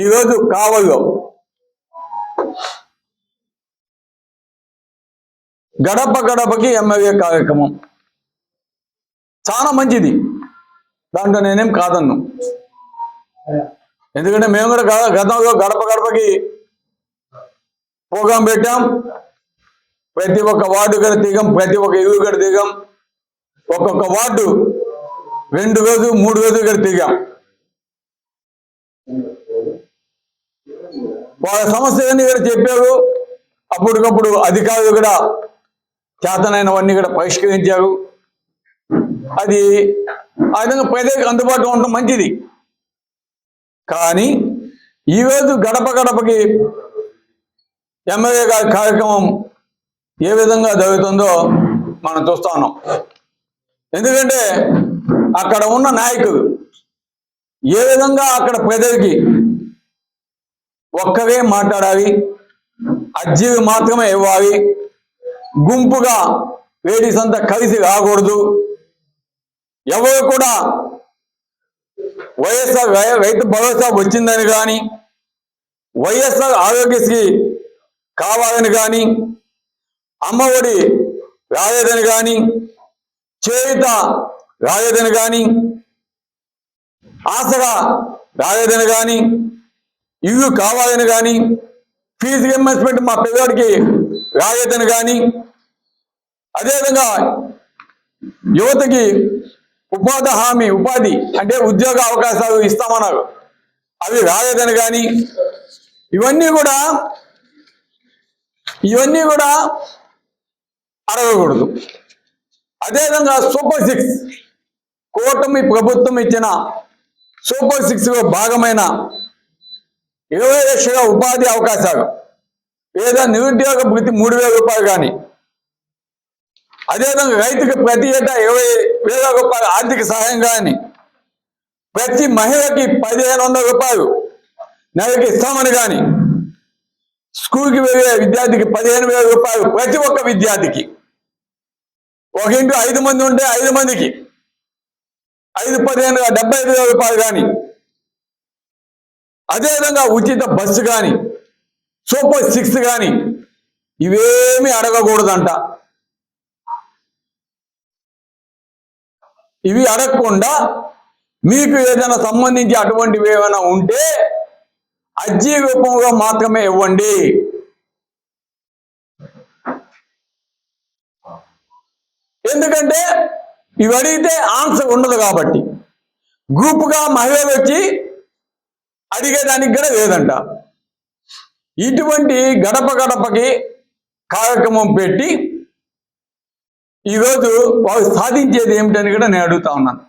ఈరోజు కావల్లో గడప గడపకి ఎమ్మెల్యే కార్యక్రమం చాలా మంచిది. దాంట్లో నేనేం కాదన్ను. ఎందుకంటే మేము కూడా గతంలో గడప గడపకి ప్రోగ్రాం పెట్టాం. ప్రతి ఒక్క వార్డు కూడా దిగం, ప్రతి ఒక్క ఇల్లు కూడా దిగం. ఒక్కొక్క వార్డు 2 రోజులు 3 రోజులు కూడా దిగాం. వాళ్ళ సమస్యలన్నీ కూడా చెప్పారు. అప్పటికప్పుడు అధికారులు కూడా చేతనైనవన్నీ కూడా పరిష్కరించారు. అది ఆ విధంగా ప్రజలకు అందుబాటులో ఉండటం మంచిది. కానీ ఈరోజు గడప గడపకి ఎమ్మెల్యే గారి కార్యక్రమం ఏ విధంగా జరుగుతుందో మనం చూస్తా ఉన్నాం. ఎందుకంటే అక్కడ ఉన్న నాయకులు ఏ విధంగా అక్కడ ప్రజలకి ఒక్కరే మాట్లాడాలి, అర్జీలు మాత్రమే ఇవ్వాలి, గుంపుగా లేడీస్ అంతా కలిసి రాకూడదు, ఎవరు కూడా వైఎస్ఆర్ రైతు భరోసా వచ్చిందని కానీ, వైఎస్ఆర్ ఆరోగ్యశ్రీ కావాలని కానీ, అమ్మఒడి రాలేదని కానీ, చేయుత రాలేదని కానీ, ఆసరా రాలేదని కానీ, ఇల్లు కావాలని కానీ, ఫీజు రియంబర్స్మెంట్ మా పిల్లడికి రాలేదని కానీ, అదేవిధంగా యువతకి ఉపాధి అంటే ఉద్యోగ అవకాశాలు ఇస్తామన్నారు, అవి రాలేదని కానీ, ఇవన్నీ కూడా అడగకూడదు. అదేవిధంగా సూపర్ 6 కూటమి ప్రభుత్వం ఇచ్చిన సూపర్ 6లో భాగమైన 20 లక్షల ఉపాధి అవకాశాలు లేదా నిరుద్యోగ భృతి 3,000 రూపాయలు కానీ, అదేవిధంగా రైతుకి ప్రతి ఏటా 20,000 రూపాయలు ఆర్థిక సహాయం కానీ, ప్రతి మహిళకి 1,500 రూపాయలు నెలకి ఇస్తామని కానీ, స్కూల్కి వెళ్ళే విద్యార్థికి 15,000 రూపాయలు ప్రతి ఒక్క విద్యార్థికి, ఒక ఇంట్లో 5 మంది ఉంటే 5 మందికి 5-15 75,000 రూపాయలు కానీ, అదేవిధంగా ఉచిత బస్సు కానీ, సూపర్ 6 కానీ ఇవేమీ అడగకూడదంట. ఇవి అడగకుండా మీకు ఏదైనా సంబంధించి అటువంటివి ఏమైనా ఉంటే అర్జీ రూపంలో మాత్రమే ఇవ్వండి. ఎందుకంటే ఇవి అడిగితే ఆన్సర్ ఉండదు కాబట్టి, గ్రూపుగా మహిళలు వచ్చి అడిగేదానికి కూడా లేదంట. ఇటువంటి గడప గడపకి కార్యక్రమం పెట్టి ఈరోజు వాళ్ళు సాధించేది ఏమిటని కూడా నేను అడుగుతా ఉన్నాను.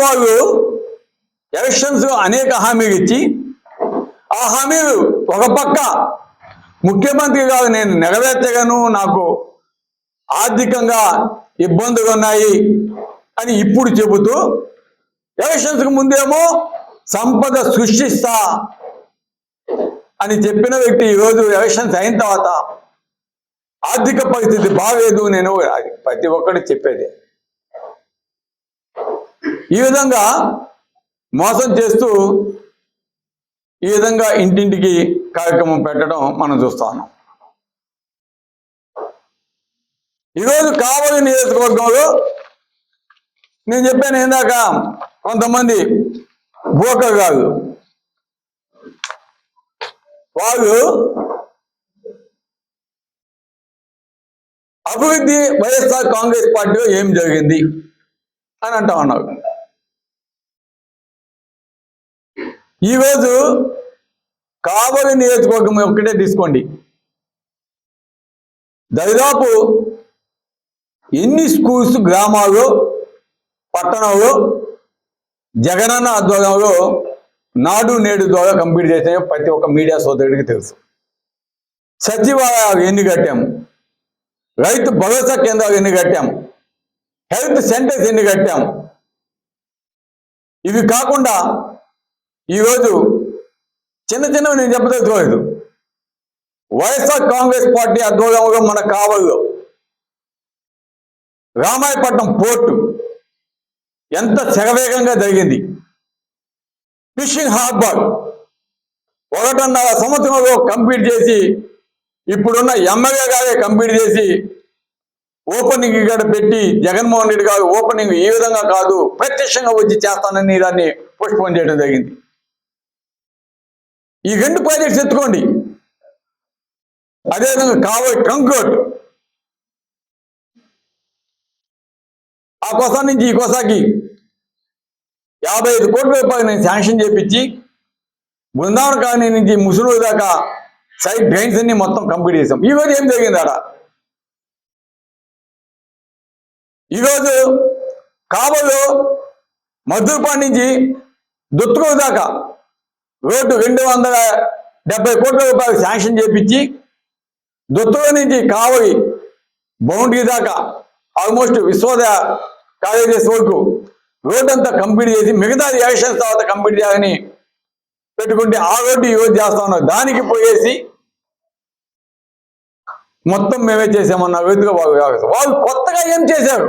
వాళ్ళు ఎలక్షన్స్ అనేక హామీలు ఇచ్చి, ఆ హామీలు ఒక పక్క ముఖ్యమంత్రి గారు నేను నెరవేర్చగలను, నాకు ఆర్థికంగా ఇబ్బందులు ఉన్నాయి అని ఇప్పుడు చెబుతూ, ఎలక్షన్స్కి ముందేమో సంపద సృష్టిస్తా అని చెప్పిన వ్యక్తి ఈరోజు ఎలక్షన్స్ అయిన తర్వాత ఆర్థిక పరిస్థితి బాగలేదు, నేను ప్రతి ఒక్కటి చెప్పేది. ఈ విధంగా మోసం చేస్తూ ఈ విధంగా ఇంటింటికి కార్యక్రమం పెట్టడం మనం చూస్తా ఉన్నాం. ఈరోజు కావలి నియోజకవర్గంలో నేను చెప్పాను ఇందాక, కొంతమంది బోకర్ కాదు, వాళ్ళు అభివృద్ధి వైఎస్ఆర్ కాంగ్రెస్ పార్టీలో ఏం జరిగింది అని అంటా ఉన్నారు. ఈరోజు కావలి నియోజకవర్గం ఒక్కటే తీసుకోండి, దాదాపు ఎన్ని స్కూల్స్ గ్రామాల్లో పట్టణంలో జగనన్న ఆధ్వర్యంలో నాడు నేడు ద్వారా కంప్లీట్ చేసాయో ప్రతి ఒక్క మీడియా సోదరుడికి తెలుసు. సచివాలయాలు ఎన్ని కట్టాము, రైతు భరోసా కేంద్రాలు ఎన్ని కట్టాము, హెల్త్ సెంటర్స్ ఎన్ని కట్టాము. ఇవి కాకుండా ఈరోజు చిన్నవి నేను చెప్పదలుచుకోలేదు. వైఎస్ఆర్ కాంగ్రెస్ పార్టీ ఆధ్వర్యంలో మన కావలిలో రామాయపట్నం పోర్టు ఎంత శరవేగంగా జరిగింది. ఫిషింగ్ హార్బర్ 1.5 సంవత్సరంలో కంప్లీట్ చేసి ఇప్పుడున్న ఎమ్మెల్యే గారే కంప్లీట్ చేసి ఓపెనింగ్ ఇక్కడ పెట్టి జగన్మోహన్ రెడ్డి గారు ఓపెనింగ్ ఈ విధంగా కాదు ప్రత్యక్షంగా వచ్చి చేస్తానని దాన్ని పోస్ట్పోన్ చేయడం జరిగింది. ఈ 2 ప్రాజెక్ట్స్ ఎత్తుకోండి. అదేవిధంగా కావలి ట్రంక్ రోడ్ ఆ కోసా నుంచి ఈ కోసాకి 55 కోట్ల రూపాయలు నేను శాంక్షన్ చేపించి బృందావన కాలనీ నుంచి ముసునూరు దాకా సైడ్ డ్రైన్స్ అన్ని మొత్తం కంప్లీట్ చేసాం. ఈరోజు ఏం జరిగింది ఆడ? ఈరోజు కావలిలో మధురపాడు నుంచి దుత్తుకూరు దాకా రోడ్డు 270 కోట్ల రూపాయలు శాంక్షన్ చేపించి దుత్తుకూరు నుంచి కావలి బౌండరీ దాకా ఆల్మోస్ట్ విశ్వోదయ కాలేజెస్ వరకు రోడ్డు అంతా కంప్లీట్ చేసి మిగతా ఎలక్షన్స్ తర్వాత కంప్లీట్ చేయాలని పెట్టుకుంటే ఆ రోడ్డు ఈరోజు చేస్తా ఉన్నాం. దానికి పోయేసి మొత్తం మేమే చేసామన్న రీతిగా వాళ్ళు కొత్తగా ఏం చేశారు?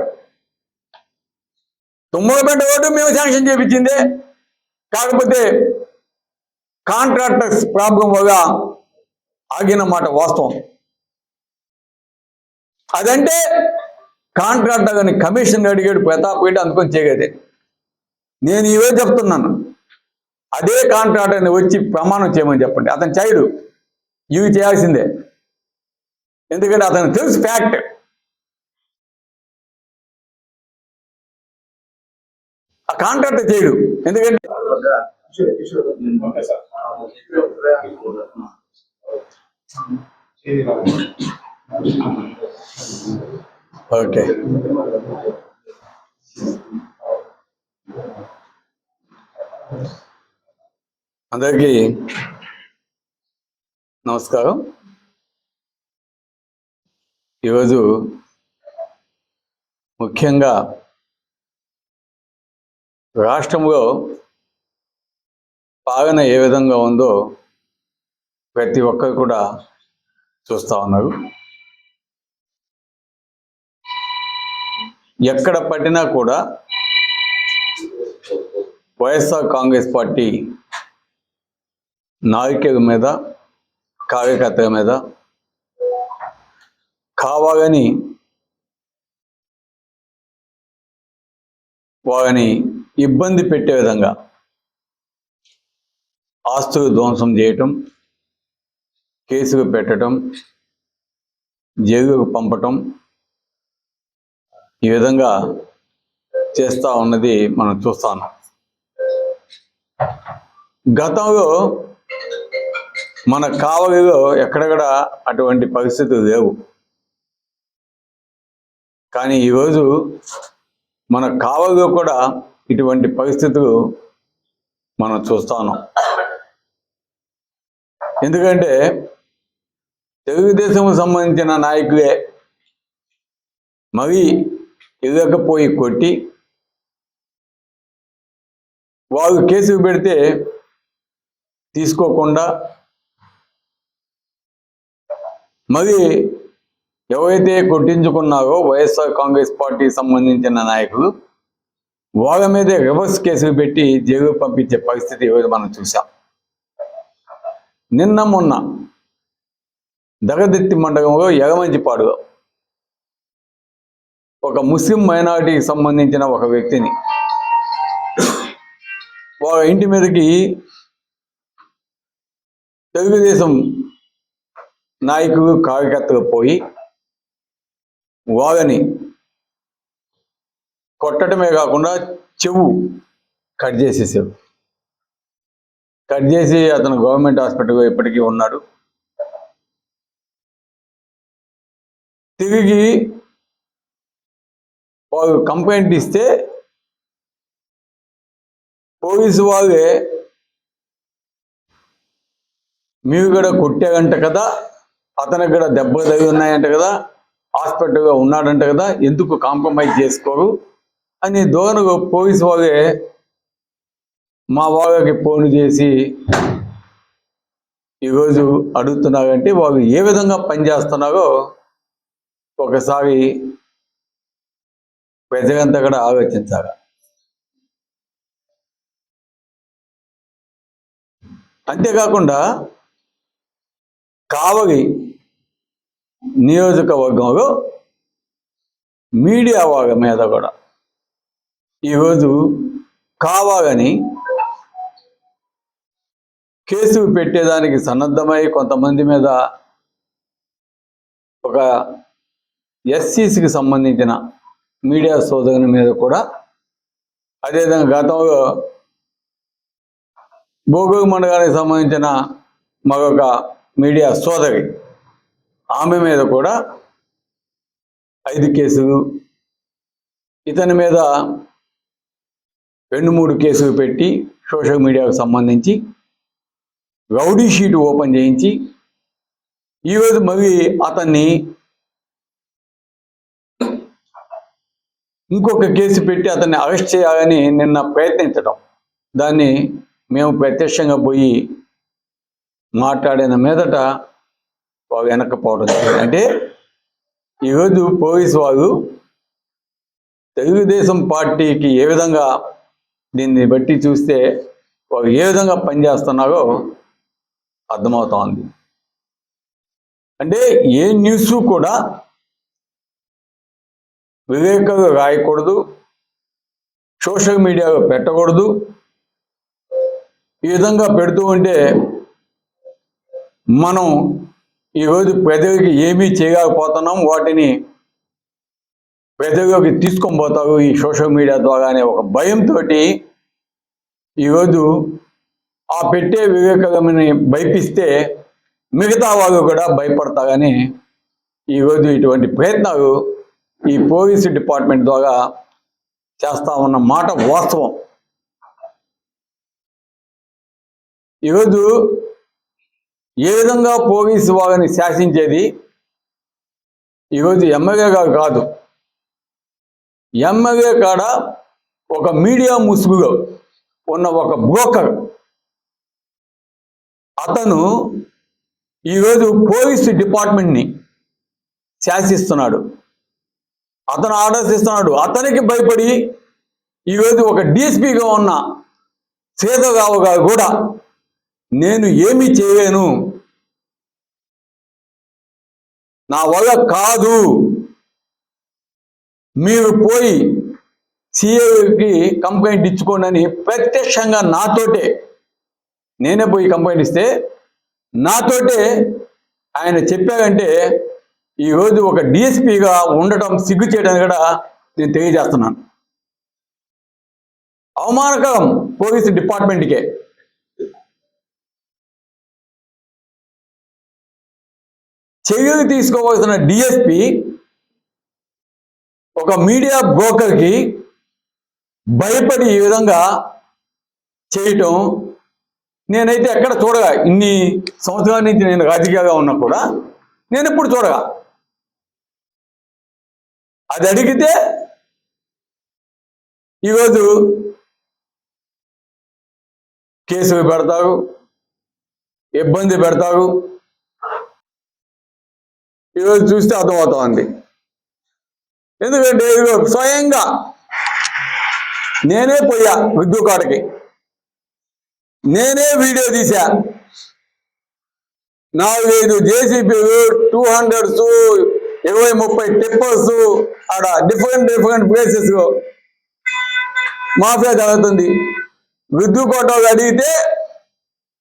తుమ్మలపేట రోడ్డు మేము శాంక్షన్ చేయించిందే, కాకపోతే కాంట్రాక్టర్స్ ప్రాబ్లం వల్ల ఆగినమాట వాస్తవం. అదంటే కాంట్రాక్టర్ అని కమిషన్ అడిగాడు ప్రతాప్ రెడ్డి అందుకొని చేయగదే. నేను ఈరోజు చెప్తున్నాను, అదే కాంట్రాక్టర్ని వచ్చి ప్రమాణం చేయమని చెప్పండి. అతను చేయడు, ఇవి చేయాల్సిందే. ఎందుకంటే అతను తెలుసు ఫ్యాక్ట్. ఆ కాంట్రాక్టర్ చేయడు, ఎందుకంటే ఓకే అందరికీ నమస్కారం. ఈరోజు ముఖ్యంగా రాష్ట్రంలో పాలన ఏ విధంగా ఉందో ప్రతి ఒక్కరు కూడా చూస్తూ ఉన్నారు. ఎక్కడ పట్టినా కూడా వైఎస్ఆర్ కాంగ్రెస్ పార్టీ నాయకుల మీద, కార్యకర్తల మీద కావాలని వారిని ఇబ్బంది పెట్టే విధంగా ఆస్తులు ధ్వంసం చేయటం, కేసులు పెట్టడం, జైలుకు పంపటం, ఈ విధంగా చేస్తూ ఉన్నది మనం చూస్తాం. గతంలో మన కావలిలో ఎక్కడెక్కడ అటువంటి పరిస్థితులు లేవు. కానీ ఈరోజు మన కావలిలో కూడా ఇటువంటి పరిస్థితులు మనం చూస్తా ఉన్నాం. ఎందుకంటే తెలుగుదేశంకు సంబంధించిన నాయకులే మరీ ఎదగపోయి కొట్టి వాళ్ళు కేసులు పెడితే తీసుకోకుండా మరి ఎవరైతే కొట్టించుకున్నారో వైఎస్ఆర్ కాంగ్రెస్ పార్టీకి సంబంధించిన నాయకులు వాళ్ళ మీదే రివర్స్ కేసులు పెట్టి జైలు పంపించే పరిస్థితి ఈరోజు మనం చూసాం. నిన్న మొన్న దగదెత్తి మండలంలో ఎగమంచిపాడులో ఒక ముస్లిం మైనారిటీకి సంబంధించిన ఒక వ్యక్తిని వాళ్ళ ఇంటి మీదకి తెలుగుదేశం నాయకులు, కార్యకర్తలు పోయి వాళ్ళని కొట్టడమే కాకుండా చెవు కట్ చేసేసారు. కట్ చేసి అతను గవర్నమెంట్ హాస్పిటల్లో ఇప్పటికీ ఉన్నాడు. తిరిగి వాళ్ళు కంప్లైంట్ ఇస్తే పోలీసు వాళ్ళే మీరు కూడా కొట్టారంట కదా, అతనికి కూడా దెబ్బలు తగిలి ఉన్నాయంట కదా, హాస్పిటల్గా ఉన్నాడంట కదా, ఎందుకు కాంప్రమైజ్ చేసుకోరు అని ధోరణిగా పోలీసు వాళ్ళే మా వాళ్ళకి ఫోన్ చేసి ఈరోజు అడుగుతున్నారంటే వాళ్ళు ఏ విధంగా పనిచేస్తున్నారో ఒకసారి ప్రజలంతా కూడా ఆలోచించాలి. అంతేకాకుండా కావలి నియోజకవర్గంలో మీడియా వాళ్ళ మీద కూడా ఈరోజు కావాలని కేసులు పెట్టేదానికి సన్నద్ధమై కొంతమంది మీద ఒక ఎస్సీసీకి సంబంధించిన మీడియా సోదరుని మీద కూడా, అదేవిధంగా గతంలో భోగోగు మండలానికి సంబంధించిన మరొక మీడియా సోదరి ఆమె మీద కూడా 5 కేసులు, ఇతని మీద 2-3 కేసులు పెట్టి సోషల్ మీడియాకు సంబంధించి రౌడీ షీట్ ఓపెన్ చేయించి ఈరోజు మళ్ళీ అతన్ని ఇంకొక కేసు పెట్టి అతన్ని అరెస్ట్ చేయాలని నిన్న ప్రయత్నించడం, దాన్ని మేము ప్రత్యక్షంగా పోయి మాట్లాడిన మీదట వాళ్ళు వెనక్కపోవడం జరిగింది. అంటే ఈరోజు పోలీసు వాళ్ళు తెలుగుదేశం పార్టీకి ఏ విధంగా దీన్ని బట్టి చూస్తే వాళ్ళు ఏ విధంగా పనిచేస్తున్నారో అర్థమవుతోంది. అంటే ఏ న్యూస్ కూడా వివేకంగా రాయకూడదు, సోషల్ మీడియాలో పెట్టకూడదు. ఈ విధంగా పెడుతూ ఉంటే మనం ఈరోజు ప్రజలకి ఏమీ చేయలేకపోతున్నాం, వాటిని ప్రజల్లోకి తీసుకొని పోతారు ఈ సోషల్ మీడియా ద్వారా అనే ఒక భయంతో ఈరోజు ఆ పెట్టే వివేకమని భయపిస్తే మిగతా వాళ్ళు కూడా భయపడతారని ఈరోజు ఇటువంటి ప్రయత్నాలు ఈ పోలీసు డిపార్ట్మెంట్ ద్వారా చేస్తా ఉన్న మాట వాస్తవం. ఈరోజు ఏ విధంగా పోలీసు వాళ్ళని శాసించేది ఈరోజు ఎమ్మెల్యే గారు కాదు, ఎమ్మెల్యే కాడ ఒక మీడియా ముసుగులో ఉన్న ఒక బ్రోకర్ అతను ఈరోజు పోలీసు డిపార్ట్మెంట్ని శాసిస్తున్నాడు, అతను ఆర్డర్స్ ఇస్తున్నాడు. అతనికి భయపడి ఈరోజు ఒక డిఎస్పీగా ఉన్న శ్రీధర్రావు గారు కూడా నేను ఏమీ చేయలేను, నా వల్ల కాదు, మీరు పోయి సిఐకి కంప్లైంట్ ఇచ్చుకోండి అని ప్రత్యక్షంగా నాతోటే, నేనే పోయి కంప్లైంట్ ఇస్తే నాతోటే ఆయన చెప్పారంటే ఈరోజు ఒక డిఎస్పీగా ఉండటం సిగ్గు చేయడానికి కూడా నేను తెలియజేస్తున్నాను. అవమానకరం పోలీసు డిపార్ట్మెంట్కే. చర్యలు తీసుకోవాల్సిన డిఎస్పీ ఒక మీడియా బ్రోకర్కి భయపడి ఈ విధంగా చేయటం నేనైతే ఎక్కడ చూడగా, ఇన్ని సంవత్సరాల నుంచి నేను రాజకీయంగా ఉన్నా కూడా నేను ఇప్పుడు చూడగా. అది అడిగితే ఈరోజు కేసులు పెడతారు, ఇబ్బంది పెడతారు. ఈరోజు చూస్తే అర్థమవుతోంది. ఎందుకంటే స్వయంగా నేనే పోయా విద్యుత్ కాడకి, నేనే వీడియో తీసా. 4-5 జేసీబీలు, 200s, 20-30 టిప్పర్స్ ఆడ డిఫరెంట్ ప్లేసెస్ మాఫియా జరుగుతుంది. విద్యుత్ కోటలు అడిగితే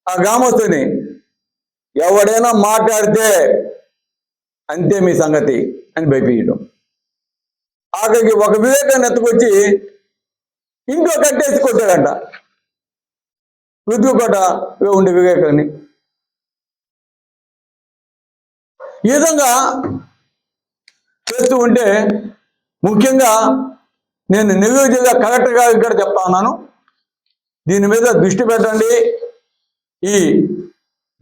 ఆ గ్రామస్తుని ఎవడైనా మాట్లాడితే అంతే మీ సంగతి అని భయపీయడం. ఆఖరికి ఒక వివేకాన్ని ఎత్తుకొచ్చి ఇంట్లో కట్టేసి కొట్టాడంట విద్యుత్ కోట ఉండే వివేకాన్ని. ఈ విధంగా చేస్తూ ఉంటే ముఖ్యంగా నేను నెల్లూరు జిల్లా కలెక్టర్ గారికి కూడా చెప్తా ఉన్నాను, దీని మీద దృష్టి పెట్టండి. ఈ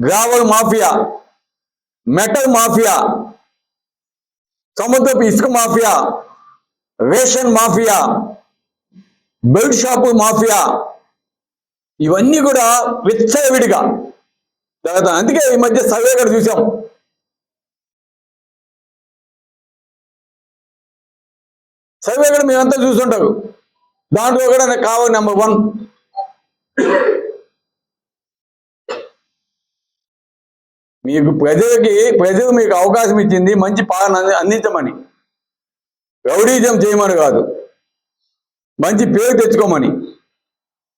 గ్రావల్ మాఫియా, మెటల్ మాఫియా, సముద్రపు ఇసుక mafia, ration mafia, belt shop mafia, ఇవన్నీ కూడా విచ్చలవిడిగా జరుగుతాయి. అందుకే ఈ మధ్య సర్వే కూడా చూసాం. సర్వే కూడా మేమంతా చూస్తుంటారు. దాంట్లో కూడా కావాలి నెంబర్ 1. మీకు ప్రజలు మీకు అవకాశం ఇచ్చింది మంచి పాలన అందించమని, రౌడీజం చేయమని కాదు, మంచి పేరు తెచ్చుకోమని.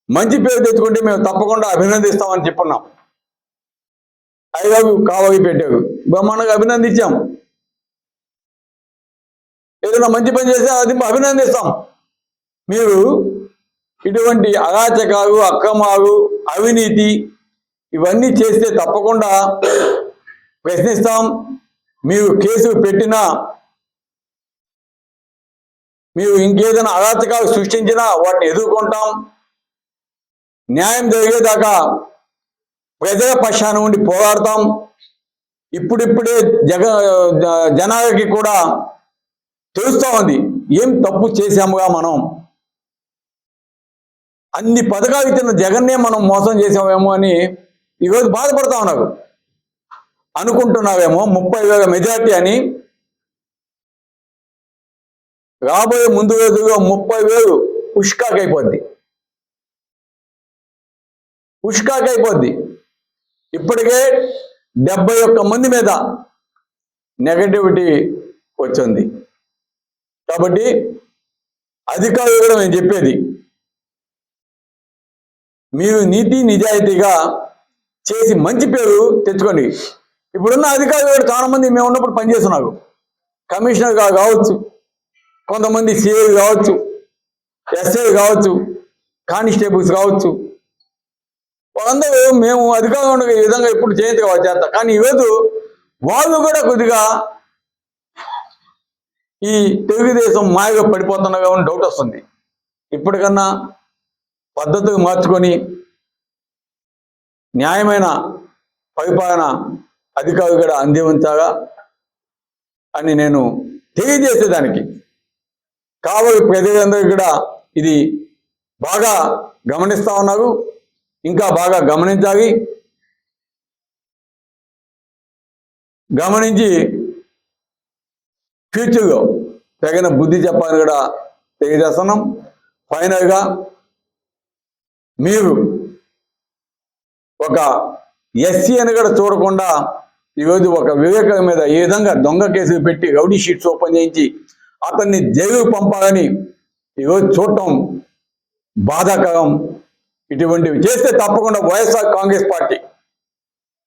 మంచి పేరు తెచ్చుకుంటే మేము తప్పకుండా అభినందిస్తామని చెప్పున్నాం. ఐదు కావగి పెట్టారు, బ్రహ్మాండంగా అభినందించాం. ఏదైనా మంచి పని చేస్తే అది అభినందిస్తాం. మీరు ఇటువంటి అరాచకాలు, అక్రమాలు, అవినీతి ఇవన్నీ చేస్తే తప్పకుండా ప్రశ్నిస్తాం. మీరు కేసు పెట్టినా, మీరు ఇంకేదైనా అరాచకాలు సృష్టించినా వాటిని ఎదుర్కొంటాం. న్యాయం జరిగేదాకా ప్రజల పక్షాన ఉండి పోరాడతాం. ఇప్పుడిప్పుడే జనాలకి కూడా తెలుస్తూ ఉంది ఏం తప్పు చేశాముగా మనం. అన్ని పథకాలు ఇచ్చిన జగన్నే మనం మోసం చేసామేమో అని ఈరోజు బాధపడతా ఉన్నారు. అనుకుంటున్నావేమో 30,000 మెజార్టీ అని. రాబోయే ముందు రోజుల్లో 30,000 పుష్కాకైపోద్ది. ఇప్పటికే 71 మంది మీద నెగటివిటీ వచ్చింది. కాబట్టి అధికారులు కూడా నేను చెప్పేది, మీరు నీతి నిజాయితీగా చేసి మంచి పేరు తెచ్చుకోండి. ఇప్పుడున్న అధికారులు కూడా చాలా మంది మేము ఉన్నప్పుడు పనిచేస్తున్నారు. కమిషనర్ కావచ్చు, కొంతమంది సిఐ కావచ్చు, ఎస్ఐ కావచ్చు, కానిస్టేబుల్స్ కావచ్చు, వాళ్ళందరూ మేము అధికారంలో ఈ విధంగా ఎప్పుడు చేయదు కావచ్చు చేస్తాం. కానీ ఈరోజు వాళ్ళు కూడా కొద్దిగా ఈ తెలుగుదేశం మాయగా పడిపోతున్నారు అని డౌట్ వస్తుంది. ఇప్పటికన్నా పద్ధతులు మార్చుకొని న్యాయమైన పరిపాలన అధికారులు కూడా అందించాలా అని నేను తెలియజేసేదానికి కావలి ప్రజలందరూ కూడా ఇది బాగా గమనిస్తూ ఉన్నారు. ఇంకా బాగా గమనించి ఫ్యూచర్లో తగిన బుద్ధి చెప్పాలని కూడా తెలియజేస్తున్నాం. ఫైనల్గా మీరు ఒక ఎస్సీ అని కూడా చూడకుండా ఈరోజు ఒక వివేకానంద మీద ఈ విధంగా దొంగ కేసులు పెట్టి రౌడీ షీట్స్ ఓపెన్ చేయించి అతన్ని జైలుకు పంపాలని ఈరోజు చూడటం బాధాకరం. ఇటువంటివి చేస్తే తప్పకుండా వైఎస్ఆర్ కాంగ్రెస్ పార్టీ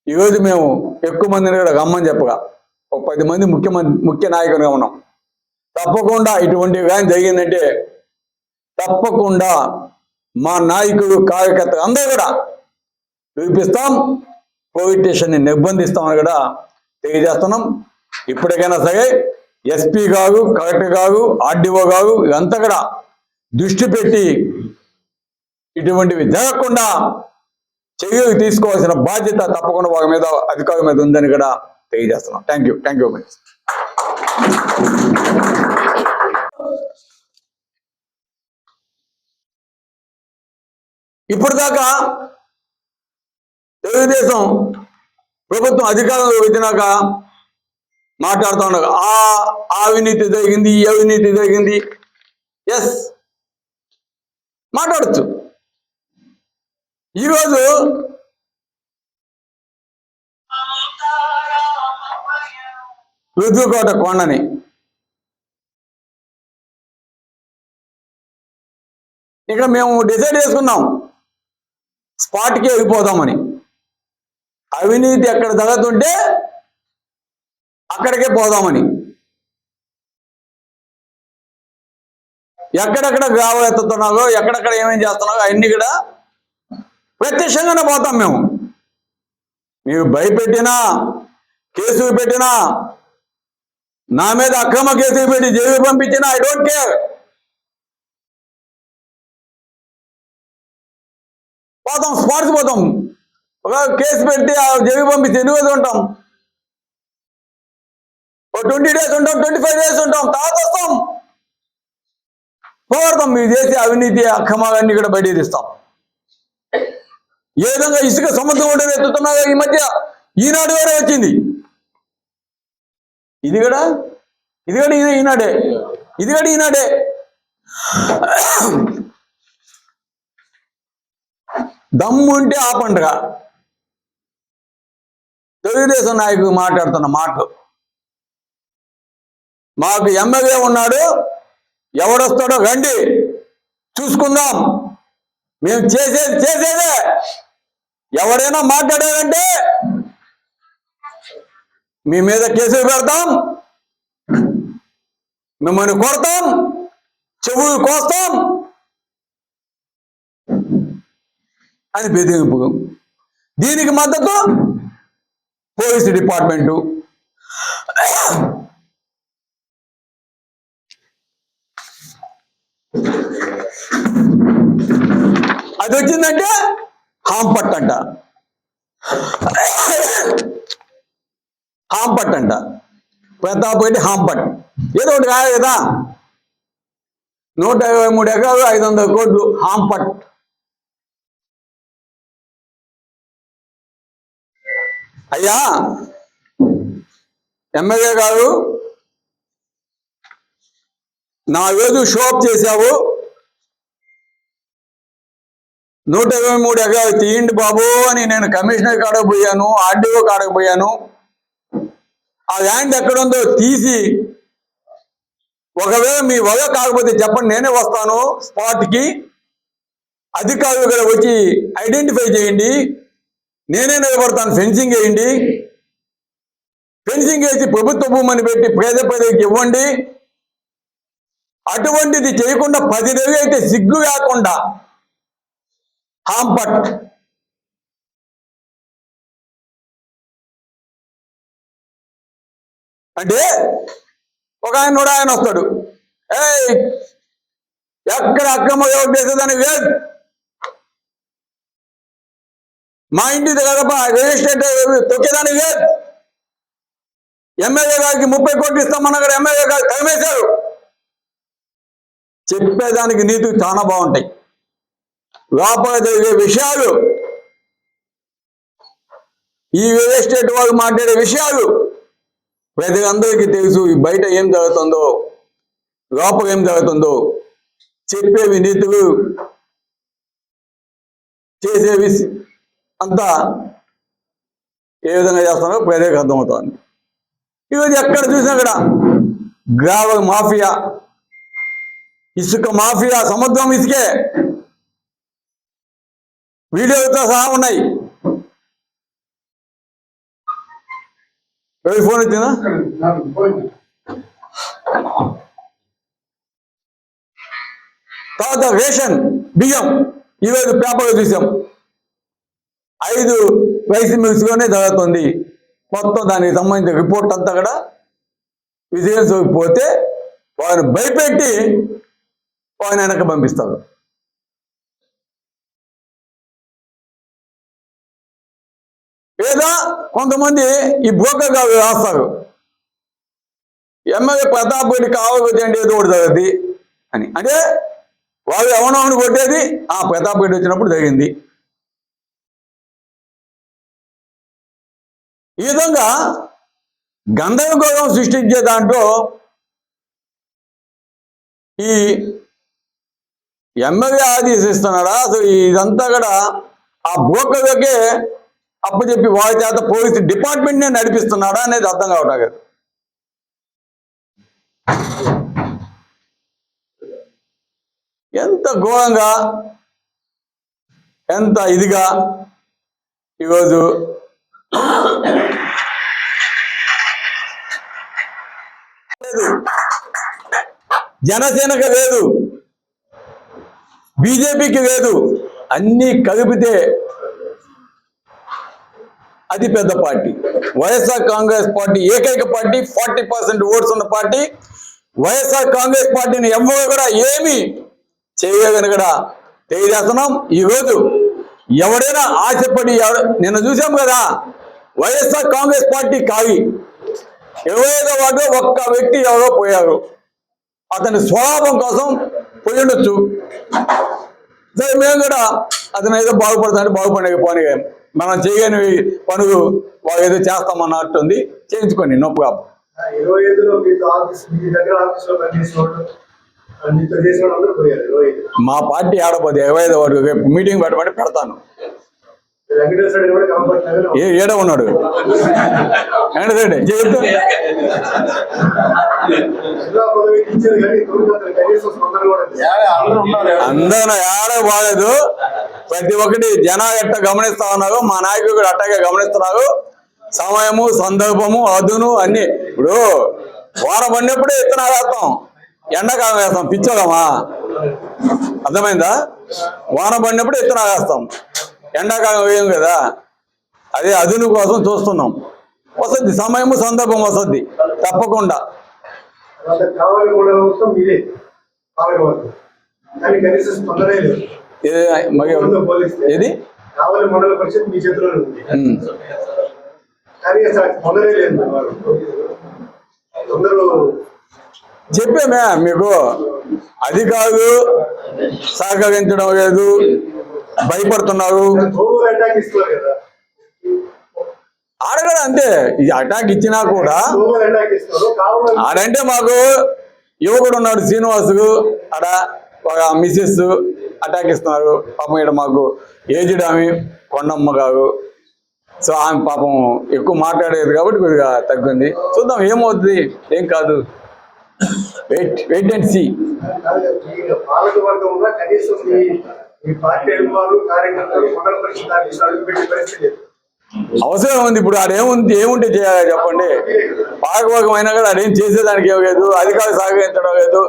ఈరోజు మేము ఎక్కువ మందిని కూడా రమ్మని చెప్పగా ఒక 10 మంది ముఖ్య నాయకులుగా ఉన్నాం. తప్పకుండా ఇటువంటివి కానీ జరిగిందంటే తప్పకుండా మా నాయకులు, కార్యకర్తలు అందరూ కూడా చూపిస్తాం, పోలీస్ స్టేషన్ని నిర్బంధిస్తామని కూడా తెలియజేస్తున్నాం. ఇప్పటికైనా సరే ఎస్పీ గారు, కలెక్టర్ గారు, ఆర్డీఓ గారు ఇదంతా కూడా దృష్టి పెట్టి ఇటువంటివి జరగకుండా చర్యలు తీసుకోవాల్సిన బాధ్యత తప్పకుండా వాళ్ళ మీద, అధికారుల మీద ఉందని కూడా తెలియజేస్తున్నాం. Thank you much. ఇప్పటిదాకా తెలుగుదేశం ప్రభుత్వం అధికారంలో వచ్చినాక మాట్లాడుతూ ఉన్నారు, ఆ అవినీతి జరిగింది, ఈ అవినీతి జరిగింది. ఎస్, మాట్లాడచ్చు. ఈరోజు రుద్దుకోట కొండని ఇక మేము డిసైడ్ చేసుకున్నాం స్పాట్కి వెళ్ళిపోదామని. అవినీతి ఎక్కడ జరుగుతుంటే అక్కడికే పోదామని. ఎక్కడెక్కడ గ్రావాలు ఎత్తుతున్నారో, ఎక్కడెక్కడ ఏమేం చేస్తున్నారో అవన్నీ కూడా ప్రత్యక్షంగానే పోతాం మేము. మీరు భయపెట్టినా, కేసులు పెట్టినా, నా మీద అక్రమ కేసులు పెట్టి జైలు పంపించినా ఐ డోంట్ కేర్. పోతాం, స్పాట్స్ పోతాం. ఒక కేసు పెట్టి ఆ జైలు పంపిస్తే ఎన్ని రోజులు ఉంటాం? 20 days ఉంటాం, 25 days ఉంటాం, తర్వాత వస్తాం, పోరాడతాం. మీరు చేసే అవినీతి, అక్రమాలన్నీ కూడా బయట తీస్తాం. ఏ విధంగా ఇసుక సముద్రం ఒడ్డున ఎత్తుతున్నారో ఈ మధ్య ఈనాడు వేరే వచ్చింది. ఇది కూడా ఈనాడే. ఇది కూడా ఈనాడే. దమ్ముంటే ఆ పండుగ. తెలుగుదేశం నాయకుడు మాట్లాడుతున్న మాటలు, మాకు ఎమ్మెల్యే ఉన్నాడు, ఎవడొస్తాడో రండి చూసుకుందాం, మేము చేసేదే. ఎవరైనా మాట్లాడారంటే మీ మీద కేసులు పెడతాం, మిమ్మల్ని కొడతాం, చెవులు కోస్తాం అని బెదిరింపు. దీనికి మద్దతు పోలీసు డిపార్ట్మెంటు. అది వచ్చిందంటే హాంపట్ అంట, ప్రతాప్ రెడ్డి హాంపట్. ఏదో ఒకటి కాదు కదా. 123 ఎకరాలు 500 కోట్లు హాంపట్. అయ్యా ఎమ్మెల్యే గారు, నా రోజు షోప్ చేశావు, 123 ఎకరాలు తీయండి బాబు అని నేను కమిషనర్ కాడకు పోయాను, ఆర్డీఓ కాడకు పోయాను. ఆ ల్యాండ్ ఎక్కడుందో తీసి, ఒకవేళ మీ వల్ల కాకపోతే చెప్పండి, నేనే వస్తాను స్పాట్కి, అధికారులు కూడా వచ్చి ఐడెంటిఫై చేయండి, నేనే నిలబడతాను, ఫెన్సింగ్ వేయండి, ఫెన్సింగ్ వేసి ప్రభుత్వ భూమిని పెట్టి పేద ప్రజలకు ఇవ్వండి. అటువంటిది చేయకుండా 10 నెలలు అయితే సిగ్గు లేకుండా హాంపట్. అంటే ఒక ఆయన వస్తాడు, ఎక్కడ అక్రమ యోగం చేసేదానికి లేదు, మా ఇంటి దగ్గర రిజిస్ట్రేట్ తొక్కేదానికి లేదు, ఎమ్మెల్యే గారికి 30 కోట్లు ఇస్తామన్నా కూడా ఎమ్మెల్యే గారు తరిమేశారు. చెప్పేదానికి నీతులు చాలా బాగుంటాయి. లోపల జరిగే విషయాలు, ఈ రియల్ ఎస్టేట్ వాళ్ళు మాట్లాడే విషయాలు ప్రజలందరికీ తెలుసు. బయట ఏం జరుగుతుందో, లోపల ఏం జరుగుతుందో చెప్పేవి నీతులు, చేసేవి అంతా ఏ విధంగా చేస్తారో ప్రజలకు అర్థమవుతుంది. ఈరోజు ఎక్కడ చూసినా కూడా గ్రావెల్ మాఫియా, ఇసుక మాఫియా, సముద్రం ఇసుకే వీడియోలతో సహా ఉన్నాయి. ఫోన్ వచ్చిందా? తర్వాత రేషన్ బియ్యం ఈరోజు పేపర్లో చూసాం, 5 రైస్ మిల్స్లోనే జరుగుతుంది. మొత్తం దానికి సంబంధించిన రిపోర్ట్ అంతా కూడా విజిలెన్స్ పోతే వారిని భయపెట్టి వారిని వెనక పంపిస్తారు. లేదా కొంతమంది ఈ బ్రోకర్గా రాస్తారు, ఎమ్మెల్యే ప్రతాప్ రెడ్డి కావాలంటే ఏదో ఒకటి జరుగుతుంది అని. అంటే వాళ్ళు ఎవనవని కొట్టేది ఆ ప్రతాప్ రెడ్డి వచ్చినప్పుడు జరిగింది. ఈ విధంగా గందరగోళం సృష్టించే దాంట్లో ఈ ఎమ్మెల్యే ఆదేశిస్తున్నాడా, అసలు ఇదంతా కూడా ఆ బ్రోకర్లకే అప్పచెప్పి వారి చేత పోలీసు డిపార్ట్మెంట్నే నడిపిస్తున్నాడా అనేది అర్థం కావటం కదా. ఎంత ఘోరంగా, ఎంత ఇదిగా ఈరోజు జనసేనకు లేదు, బీజేపీకి లేదు, అన్నీ కలిపితే అది పెద్ద పార్టీ. వైఎస్ఆర్ కాంగ్రెస్ పార్టీ ఏకైక పార్టీ, 40% ఓట్స్ ఉన్న పార్టీ. వైఎస్ఆర్ కాంగ్రెస్ పార్టీని ఎవరు కూడా ఏమి చేయలేదని కూడా తెలియజేస్తున్నాం. ఈరోజు ఎవడైనా ఆశపడి నిన్న చూసాం కదా, వైఎస్ఆర్ కాంగ్రెస్ పార్టీ కావి 25వ వార్డు ఒక్క వ్యక్తి ఎవరో పోయారు, అతని స్వలాభం కోసం పోయి ఉండొచ్చు. సరే మేము కూడా అతను ఏదో బాగుపడతాడు, బాగుపడకపోని మనం చేయని పనులు వాళ్ళు ఏదో చేస్తామన్నట్టుంది, చేయించుకోండి, నొప్పి కాదు. 25లో మీతో ఆఫీస్ మీ దగ్గర ఆఫీస్ లో పనిచేసిన వాళ్ళు మీతో చేసిన వాళ్ళు అందరూ పోయారు 25. మా పార్టీ ఆడపోతే 25 వరకు రేపు మీటింగ్ పెట్టమంటే పెడతాను. వెంకటేశ్వర రెడ్డి కూడా కనపడలేదు. ఏడ ఉన్నాడు ఏంటండి చెప్తా జిల్లా పదవి ఇచ్చారు కానీ కనీసం స్పందన కూడా లేదు. అందరూ ఏడ బాగాలేదు. ప్రతి ఒక్కటి జనాలు ఎట్ట గమనిస్తా ఉన్నారు, మా నాయకుడు కూడా అట్టగా గమనిస్తున్నారు. సమయము, సందర్భము, అదును అన్ని. ఇప్పుడు వారం పడినప్పుడే ఇత్తనాలు వేస్తాం, ఎండాకాలం వేస్తాం. పిచ్చోదమా? అర్థమైందా? వారం పడినప్పుడు ఇత్తనాలు వేస్తాం, ఎండాకాలం వేయం కదా. అదే అదును కోసం చూస్తున్నాం. వసద్ది, సమయము సందర్భం వసద్ది తప్పకుండా. కావాలి కూడా మొత్తం మీదే పాలకవర్గం కానీ కనీసం స్పందనే లేదు. ఏది కావాలి మండల పరిషత్ మీ చేతిలోనే ఉంది కానీ అసలు స్పందనే లేదు. అందరూ చెప్పామే మీకు, అది కాదు సహకరించడం లేదు, భయపడుతున్నారు. అటాక్ ఇస్తున్నారు కదా, ఆడగడ అంతే. ఈ అటాక్ ఇచ్చినా కూడా అటాక్ ఇస్తున్నారు. కావాలి ఆడంటే మాకు యువకుడు ఉన్నాడు శ్రీనివాసు, ఆడ ఒక మిస్సెస్ అటాక్ ఇస్తున్నారు. పాపం ఇక్కడ మాకు ఏజ్డ్ ఆమె కొండమ్మ గారు. సో ఆమె పాపం ఎక్కువ మాట్లాడేది కాబట్టి కొద్దిగా తగ్గింది. చూద్దాం ఏమవుతుంది, ఏం కాదు. Wait and see. పాలక వర్గం కూడా కనీసం మీ పార్టీ అభిమానులు కార్యకర్తలు మండల పరిషత్ ఆఫీస్ అడుగుపెట్టే పరిస్థితి లేదు. అవసరం ఉంది. ఇప్పుడు ఏముంటే చేయాలి చెప్పండి. పాలకవర్గం అయినా కూడా అదేం చేసేదానికి ఏం లేదు, అధికారులు సహకరించడం లేదు,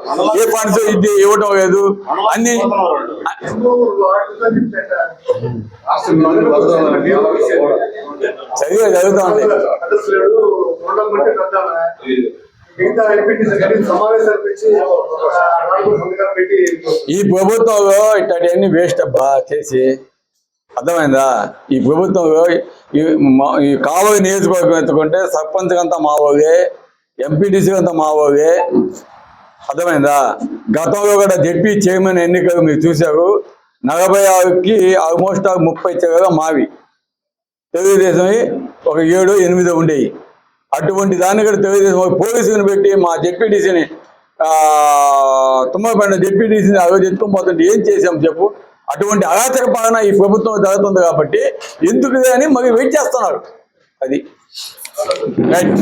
ఏ ఫండ్స్ ఇది ఇవ్వటం లేదు. అన్ని చదివే చదువుతా ఉంది. ఈ ప్రభుత్వంలో ఇట్లాంటివన్నీ వేస్ట్ అబ్బా చేసి. అర్థమైందా? ఈ ప్రభుత్వంలో ఈ కావలి నియోజకవర్గం ఎత్తుకుంటే సర్పంచ్ అంతా మావోగే, ఎంపీటీసీ అంతా మావోగే. అర్థమైందా? గతంలో కూడా జెడ్పీ చైర్మన్ ఎన్నికలు మీరు చూశారు. 46కి ఆల్మోస్ట్ 30 చివరిగా మావి. తెలుగుదేశం ఒక 7-8 ఉండేవి. అటువంటి దాన్ని కూడా తెలుగుదేశం పోలీసుని పెట్టి మా జెడ్పీటీసీని తుమ్మపడిన జెడ్పీటీసీని అవి ఎత్తుకొని పోతుంటే ఏం చేసాం చెప్పు? అటువంటి అరాచక పాలన ఈ ప్రభుత్వం జరుగుతుంది కాబట్టి ఎందుకు అని మరి వెయిట్ చేస్తున్నారు. అది రైట్.